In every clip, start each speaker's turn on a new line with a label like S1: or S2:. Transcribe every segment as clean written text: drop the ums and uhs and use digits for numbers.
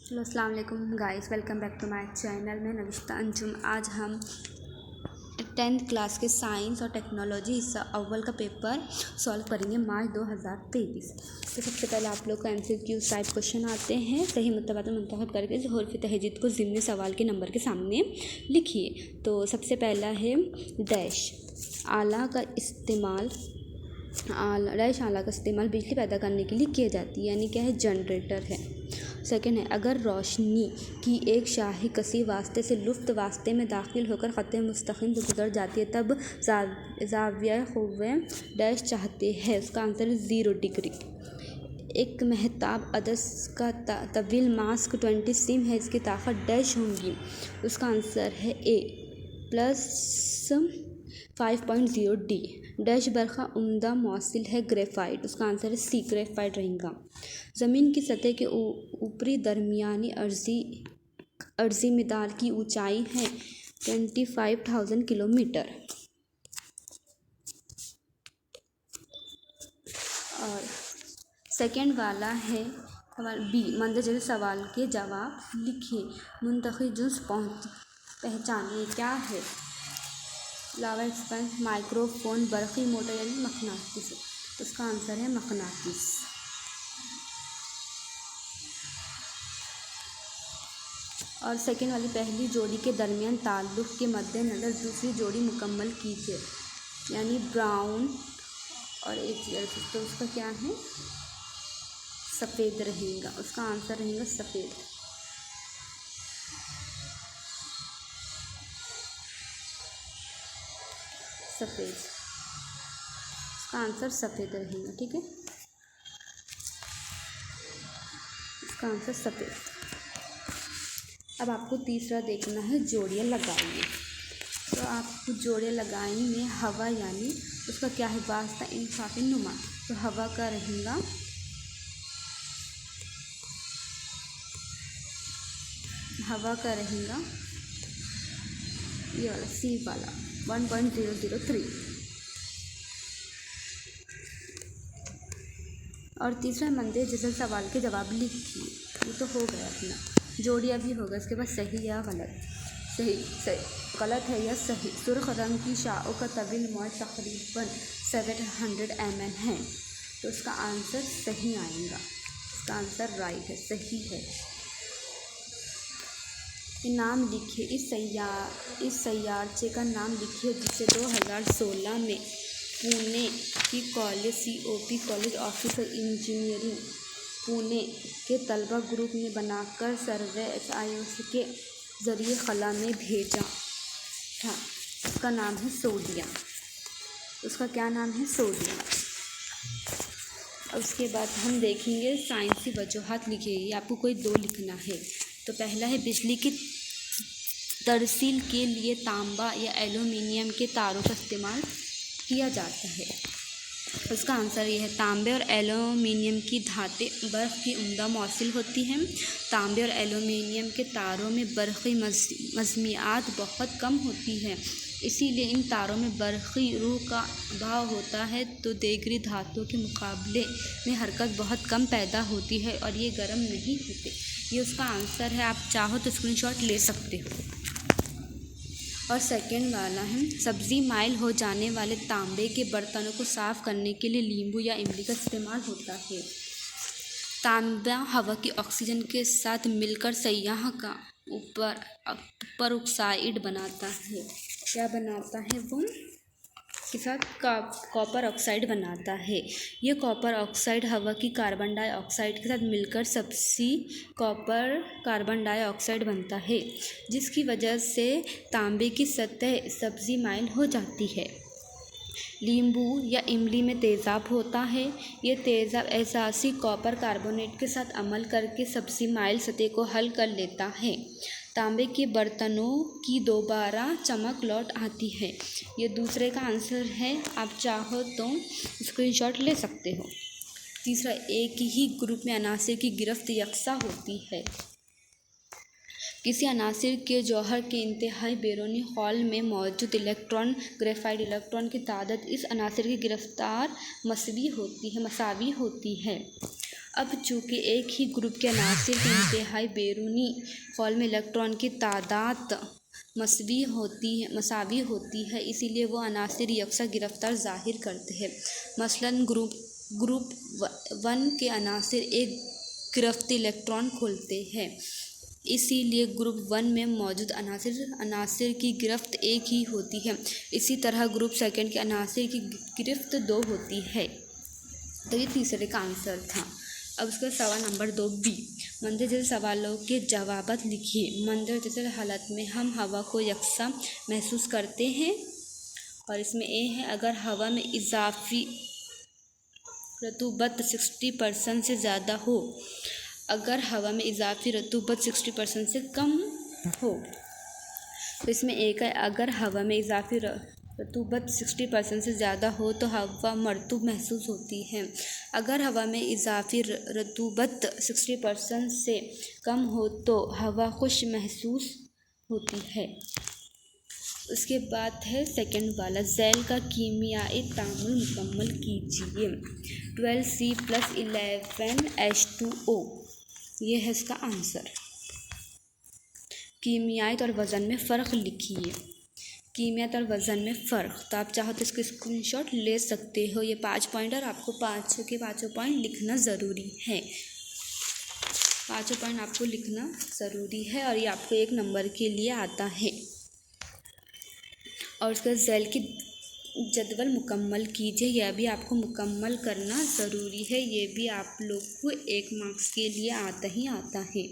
S1: Hello अस्सलाम वालेकुम guys, welcome back to my channel. मैं नविश्ता अंजुम। आज हम 10th क्लास के साइंस और टेक्नोलॉजी हिस्सा अव्वल का पेपर सॉल्व करेंगे मार्च 2023। तो सबसे पहले आप लोग को MCQ टाइप क्वेश्चन आते हैं। सही मुतबात मुंतखब करके हुर्फ तहजीद को ज़िम्नी सवाल के नंबर के सामने लिखिए। तो सबसे पहला है डैश आला का इस्तेमाल बिजली पैदा करने के लिए किया जाती है, यानी क्या है, जनरेटर है। सेकंड है, अगर रोशनी की एक शाही कसी वास्ते से लुफ्त वास्ते में दाखिल होकर ख़त मुस्तक़िम से गुजर जाती है तब ज़ाविया ख़ुव्वे डैश चाहते हैं। उसका आंसर है 0 डिग्री। एक महताब अदस का तवील मास्क 20 सिम है, इसकी ताकत डैश होंगी। उसका आंसर है A +5.0 D। डैश बरखा उम्दा मौसिल है ग्रेफाइट, उसका आंसर है C ग्रेफाइट रहेगा। ज़मीन की सतह के ऊपरी दरमियानी अर्जी मिदार की ऊंचाई है 25,000 किलोमीटर। और सेकंड वाला है सवाल B, मंदरजा सवाल के जवाब लिखिए। मुंतखब जुज़ पहचानिए। क्या है? लावा एक्सपेंस, माइक्रोफोन, बरक़ी मोटर यानी मकनातीस। उसका आंसर है मकनातीस। और सेकंड वाली, पहली जोड़ी के दरमियान ताल्लुक़ के मद्देनज़र दूसरी जोड़ी मुकम्मल कीजिए, यानी ब्राउन और एक, तो उसका क्या है, सफ़ेद रहेगा। उसका आंसर रहेगा सफ़ेद। सफ़ेद, उसका आंसर सफ़ेद रहेगा। ठीक है, इसका आंसर सफ़ेद। अब आपको तीसरा देखना है, जोड़ियाँ लगाइए। तो आप जोड़ियाँ लगाई में हवा यानी उसका क्या है, वास्ता इंसाफ़ी नुमा। तो हवा का रहेगा ये वाला C वाला 1.003। और तीसरा मंदिर जिस सवाल के जवाब लिखिए। ये तो हो गया अपना, जोड़ियाँ भी होगा। इसके बाद सही या गलत। सही गलत है या सही। सुर्ख रंग की शाओं का तवील मौज तकरीबन 700 mm है, तो उसका आंसर सही आएगा। इसका आंसर राइट है, सही है। नाम लिखिए। इस सैयारचे का नाम लिखिए जिसे 2016 में पुणे की COP college officer engineering Pune के तलबा ग्रुप ने बनाकर सर्वे SIOC के ज़रिए खला में भेजा था। उसका नाम है सोडियम। उसका क्या नाम है, सोडियम। उसके बाद हम देखेंगे साइंसी वजूहात लिखिए। ये आपको कोई 2 लिखना है। तो पहला है, बिजली की तरसील के लिए तांबा या एल्युमिनियम के तारों का इस्तेमाल किया जाता है। उसका आंसर ये है, तांबे और एल्युमिनियम की धातें बर्फ़ की उम्दा मौसिल होती हैं। तांबे और एल्युमिनियम के तारों में बरक़ी मज़मियात बहुत कम होती है, इसीलिए इन तारों में बरक़ी रूह का अभाव होता है, तो दीगरी धातुओं के मुकाबले में हरकत बहुत कम पैदा होती है और ये गर्म नहीं होते। ये उसका आंसर है। आप चाहो तो स्क्रीनशॉट ले सकते हो। और सेकंड वाला है, सब्ज़ी माइल हो जाने वाले तांबे के बर्तनों को साफ़ करने के लिए नींबू या इमली का इस्तेमाल होता है। तांबा हवा की ऑक्सीजन के साथ मिलकर सयाह का ऊपर ऑक्साइड बनाता है। क्या बनाता है वो? के साथ कॉपर ऑक्साइड बनाता है। ये कॉपर ऑक्साइड हवा की कार्बन डाइऑक्साइड के साथ मिलकर सब्ज़ी कॉपर कार्बन डाइऑक्साइड बनता है, जिसकी वजह से तांबे की सतह सब्ज़ी माइल हो जाती है। नींबू या इमली में तेज़ाब होता है। ये तेज़ाब एहसासी कॉपर कार्बोनेट के साथ अमल करके सब्ज़ी माइल सतह को हल कर लेता है। तांबे के बर्तनों की दोबारा चमक लौट आती है। ये दूसरे का आंसर है। आप चाहो तो स्क्रीनशॉट ले सकते हो। तीसरा, एक ही ग्रुप में अनासिर की गिरफ्त यकसा होती है। किसी अनासिर के जौहर के इंतहाई बैरूनी खौल में मौजूद इलेक्ट्रॉन ग्रेफाइट इलेक्ट्रॉन की तादाद इस अनासिर की गिरफ्तार मसावी होती है। अब चूँकि एक ही ग्रुप के अनासिर के इंतहाई बैरूनी खौल में इलेक्ट्रॉन की तादाद मसावी होती है, इसीलिए वो अनासिर यकसा गिरफ्तार ज़ाहिर करते हैं। मसलन ग्रुप 1 के अनासिर एक गिरफ्त इलेक्ट्रॉन खोलते हैं, इसीलिए ग्रुप 1 में मौजूद अनासिर की गिरफ्त एक ही होती है। इसी तरह ग्रुप 2 के अनासिर की गिरफ्त 2 होती है। तो ये तीसरे का आंसर था। अब उसका सवाल नंबर 2 बी, मंदर जैसे सवालों के जवाबात लिखिए। मंदर जैसे हालत में हम हवा को यकसा महसूस करते हैं, और इसमें ए है, अगर हवा में इजाफी रतूबत 60% से ज़्यादा हो, अगर हवा में इजाफी रतूबत 60% से कम हो। तो इसमें एक है, अगर हवा में इजाफी रतूबत 60% से ज़्यादा हो तो हवा मरतूब महसूस होती है। अगर हवा में इजाफी रतूबत 60% से कम हो तो हवा खुश महसूस होती है। उसके बाद है सेकंड वाला, ज़ैल का कीमियाई तामुल मुकम्मल कीजिए। 12C+11H2O, ये है इसका आंसर। कीमियाई और वज़न में फ़र्क लिखिए। कीमियात और वज़न में फ़र्क, तो आप चाहो तो इसको स्क्रीनशॉट ले सकते हो। ये 5 पॉइंट और आपको 5 के 5 पॉइंट लिखना ज़रूरी है। 5 पॉइंट आपको लिखना ज़रूरी है, और ये आपको 1 नंबर के लिए आता है। और उसका ज़ैल की जदवल मुकम्मल कीजिए, यह भी आपको मुकम्मल करना ज़रूरी है। ये भी आप लोग को 1 मार्क्स के लिए आता है।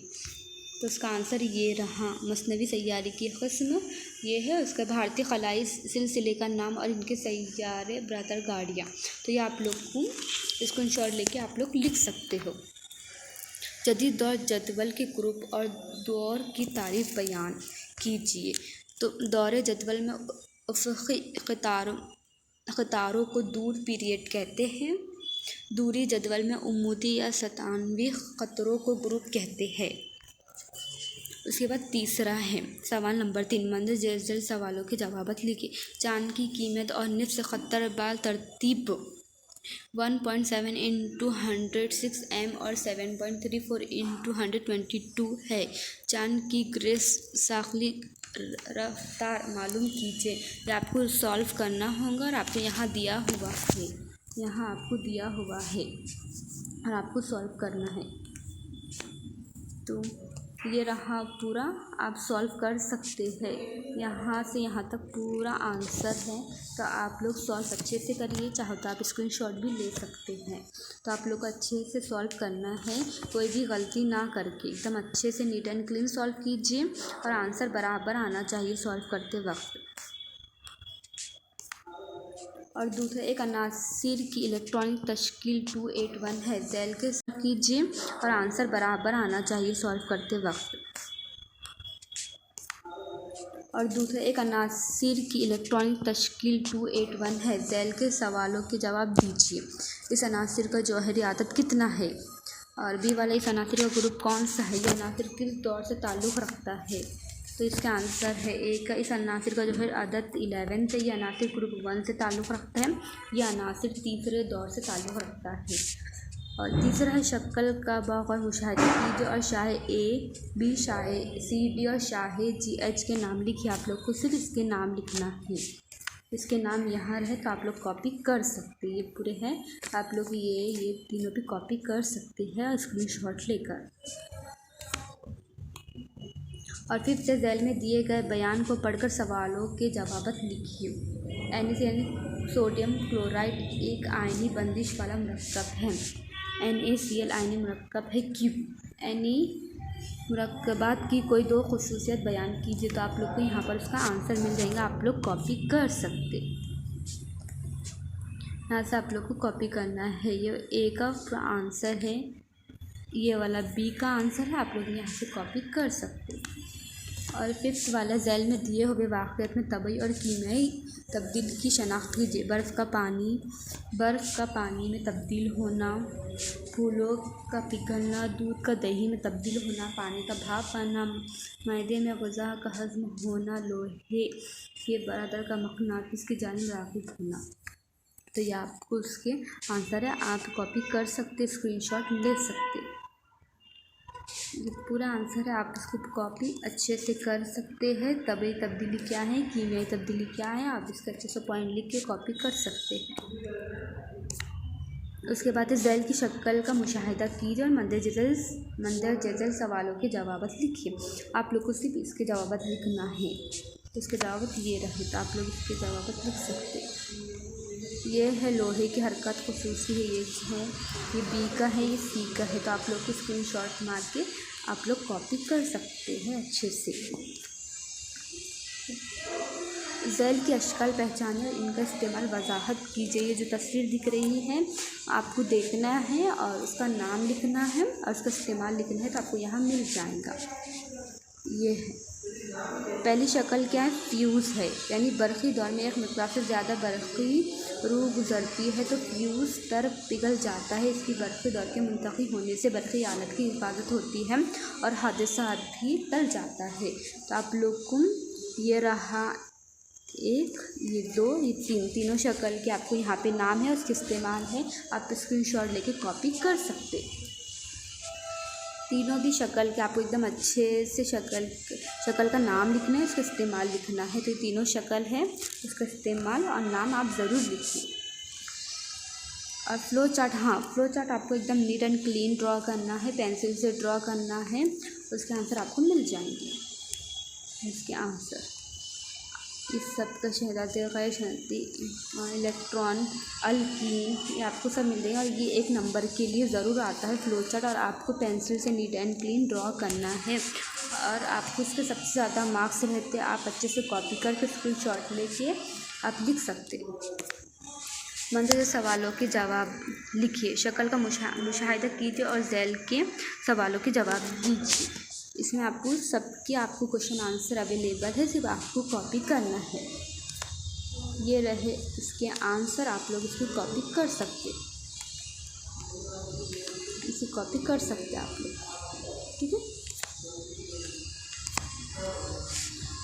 S1: तो उसका आंसर ये रहा। मसनवी सैयारे की क़स्म ये है, उसका भारतीय खलाई सिलसिले का नाम और इनके सैयारे बरतर गाड़ियाँ। तो ये आप लोग को स्क्रीनशॉट लेके आप लोग लिख सकते हो। जदीद दौर जदवल के ग्रुप और दौर की तारीफ़ बयान कीजिए। तो दौरे जदवल में उफ़क़ी क़तारों को दूर पीरियड कहते हैं। दूरी जदवल में उम्मूदी या सतानवी क़तरों को ग्रुप कहते हैं। उसके बाद तीसरा है सवाल नंबर 3, मंदिर जैसे सवालों के जवाबात लिखिए। चांद की कीमत और निफ्स ख़तर बाल तरतीब 1.7 × 106 m और 7.34 × 122 है। चांद की ग्रेस साखली रफ्तार मालूम कीजिए। ये आपको सॉल्व करना होगा, और आपको यहाँ दिया हुआ है, और आपको सॉल्व करना है। तो ये रहा पूरा, आप सॉल्व कर सकते हैं। यहाँ से यहाँ तक पूरा आंसर है, तो आप लोग सॉल्व अच्छे से करिए। चाहो तो आप स्क्रीनशॉट भी ले सकते हैं। तो आप लोग को अच्छे से सॉल्व करना है, कोई भी गलती ना करके एकदम अच्छे से नीट एंड क्लीन सॉल्व कीजिए, और आंसर बराबर आना चाहिए सॉल्व करते वक्त। और दूसरा, एक अनासिर की इलेक्ट्रॉनिक तश्कील 281 है। ज़ैल के साथ कीजिए, और आंसर बराबर आना चाहिए सॉल्व करते वक्त। और दूसरा, एक अनासिर की इलेक्ट्रॉनिक तश्कील 281 है। ज़ैल के सवालों के जवाब दीजिए। इस अनासिर का जौहरी आदद कितना है? और बी वाला, इस अनासिर का ग्रुप कौन सा है? यह अनासिर किस दौर से ताल्लुक़ रखता है? तो इसका आंसर है एक का, इस अनासिर का जौहरी आदद 11 से, यह अनासिर ग्रुप 1 से ताल्लुक़ रखता है। यह अनासिर तीसरे दौर से ताल्लुक़ रखता है। और तीसरा है, शक्ल का बग़ौर मुशाहिदा कीजिए और शाह ए, बी, शाह सी, डी और शाह जी, एच के नाम लिखिए। आप लोग को सिर्फ इसके नाम लिखना है। इसके नाम यहाँ रहे तो आप लोग कॉपी कर सकते हैं। ये पूरे हैं, आप लोग ये तीनों भी कॉपी कर सकते हैं स्क्रीनशॉट लेकर। और फिर से ज़ैल में दिए गए बयान को पढ़कर सवालों के जवाबात लिखिए। NaCl सोडियम क्लोराइड एक आयनी बंदिश वाला मरकब है। NaCl आयनी मरकब है क्यों? Na मुरक्कबात की कोई 2 खुसूसियत बयान कीजिए। तो आप लोग को यहाँ पर उसका आंसर मिल जाएगा, आप लोग कॉपी कर सकते। यहाँ से आप लोग को कॉपी करना है। ये ए का आंसर है, ये वाला बी का आंसर है। आप लोग यहाँ से कॉपी कर सकते। और 5th वाला, ज़ैल में दिए हुए वाक़ियात में तबई और कीमियाई तब्दील की शनाख्त कीजिए। बर्फ़ का पानी में तब्दील होना, फूलों का पिघलना, दूध का दही में तब्दील होना, पानी का भाप आना, मैदे में ग़िज़ा का हज़म होना, लोहे के बरादर का मक़नातीस की जानिब राग़िब होना। तो ये आपको उसके आंसर है, आप कॉपी कर सकते, स्क्रीनशॉट ले सकते। ये पूरा आंसर है, आप इसको कॉपी अच्छे से कर सकते हैं। तबीयी तब्दीली क्या है, कीमियाई तब्दीली क्या है, आप इसका अच्छे से पॉइंट लिख के कॉपी कर सकते हैं। उसके बाद है ज़ैल की शक्ल का मुशाहिदा कीजिए और मंदरजल सवालों के जवाब लिखिए। आप लोग को सिर्फ इसके जवाब लिखना है, तो इसके जवाब ये रहे, तो आप लोग इसके जवाब लिख सकते हैं। ये है लोहे की हरकत खुसूसी है, ये बी का है, ये सी का है। तो आप लोग को स्क्रीनशॉट मार के आप लोग कॉपी कर सकते हैं अच्छे से। ज़ैल की अशकाल पहचाने और इनका इस्तेमाल वजाहत कीजिए। ये जो तस्वीर दिख रही है आपको देखना है और उसका नाम लिखना है और उसका इस्तेमाल लिखना है, तो आपको यहाँ मिल जाएगा। ये है पहली शक्ल क्या है, फ्यूज़ है, यानी बरक़ी दौर में एक मकदार से ज़्यादा बरक़ी रूह गुज़रती है तो फ्यूज़ तर पिघल जाता है। इसकी बरक़ी दौर के मुंतक़िल होने से बरक़ी आलत की हिफाजत होती है और हादसा भी टल जाता है। तो आप लोग को ये रहा एक, ये दो, ये तीनों शक्ल के आपको यहाँ पे नाम है, उसके इस्तेमाल है, आप स्क्रीनशॉट लेके कॉपी कर सकते। तीनों भी शक्ल के आपको एकदम अच्छे से शक्ल का नाम लिखना है, उसका इस्तेमाल लिखना है। तो ये तीनों शक्ल है, उसका इस्तेमाल और नाम आप ज़रूर लिखिए। और फ्लो चार्ट, हाँ फ्लो चार्ट आपको एकदम नीट एंड क्लीन ड्रॉ करना है, पेंसिल से ड्रॉ करना है, उसके आंसर आपको मिल जाएंगे। इसके आंसर इस सब का शहजादे का शांति इलेक्ट्रॉन अल्कीन, ये आपको सब मिल जाएगा। और ये 1 नंबर के लिए ज़रूर आता है फ्लो चार्ट, और आपको पेंसिल से नीट एंड क्लीन ड्रॉ करना है और आपको इसके सबसे ज़्यादा मार्क्स रहते हैं। आप अच्छे से कॉपी करके स्क्रीनशॉट लेके आप लिख सकते हैं। मंदरजल सवालों के जवाब लिखिए, शक्ल का मुशाहिदा कीजिए और ज़ैल के सवालों के जवाब दीजिए। इसमें आपको आपको क्वेश्चन आंसर अवेलेबल है, सिर्फ आपको कॉपी करना है। ये रहे इसके आंसर, आप लोग इसको कॉपी कर सकते, इसे कॉपी कर सकते आप लोग, ठीक है।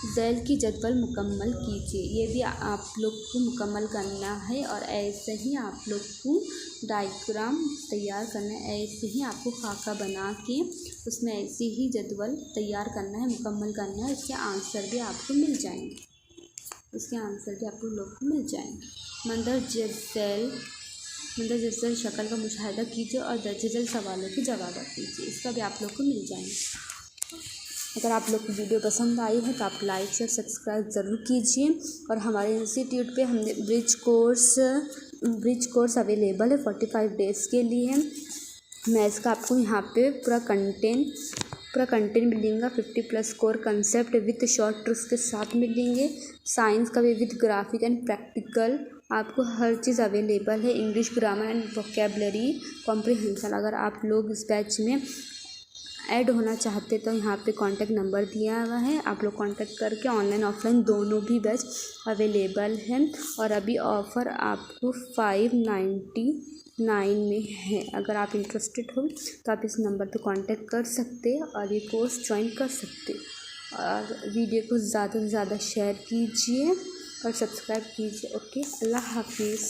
S1: ज़ैल की जदवल मुकम्मल कीजिए, ये भी आप लोग को मुकम्मल करना है और ऐसे ही आप लोग को डायग्राम तैयार करना है, ऐसे ही आपको खाका बना के उसमें ऐसे ही जदवल तैयार करना है, मुकम्मल करना है। उसके आंसर भी आपको मिल जाएंगे, उसके आंसर भी आप लोग को मिल जाएंगे। मंदरजल शक्ल का मुशाहिदा कीजिए और दर्जल सवालों के जवाब दीजिए, इसका भी आप लोग को मिल जाएंगे। अगर आप लोग को वीडियो पसंद आई है तो आप लाइक शेयर सब्सक्राइब ज़रूर कीजिए। और हमारे इंस्टीट्यूट पे हमने ब्रिज कोर्स अवेलेबल है 45 डेज़ के लिए। मैं इसका आपको यहाँ पे पूरा कंटेंट मिलेगा। 50+ core concept with short tricks के साथ मिलेंगे। साइंस का भी विथ ग्राफिक एंड प्रैक्टिकल, आपको हर चीज़ अवेलेबल है। English grammar and vocabulary comprehension. अगर आप लोग इस बैच में ऐड होना चाहते तो यहाँ पे कांटेक्ट नंबर दिया हुआ है, आप लोग कांटेक्ट करके ऑनलाइन ऑफलाइन दोनों भी बैच अवेलेबल है। और अभी ऑफ़र आपको 599 में है। अगर आप इंटरेस्टेड हो तो आप इस नंबर पे कांटेक्ट कर सकते और ये कोर्स ज्वाइन कर सकते। और वीडियो को ज़्यादा से ज़्यादा शेयर कीजिए और सब्सक्राइब कीजिए। ओके, अल्लाह हाफिज़।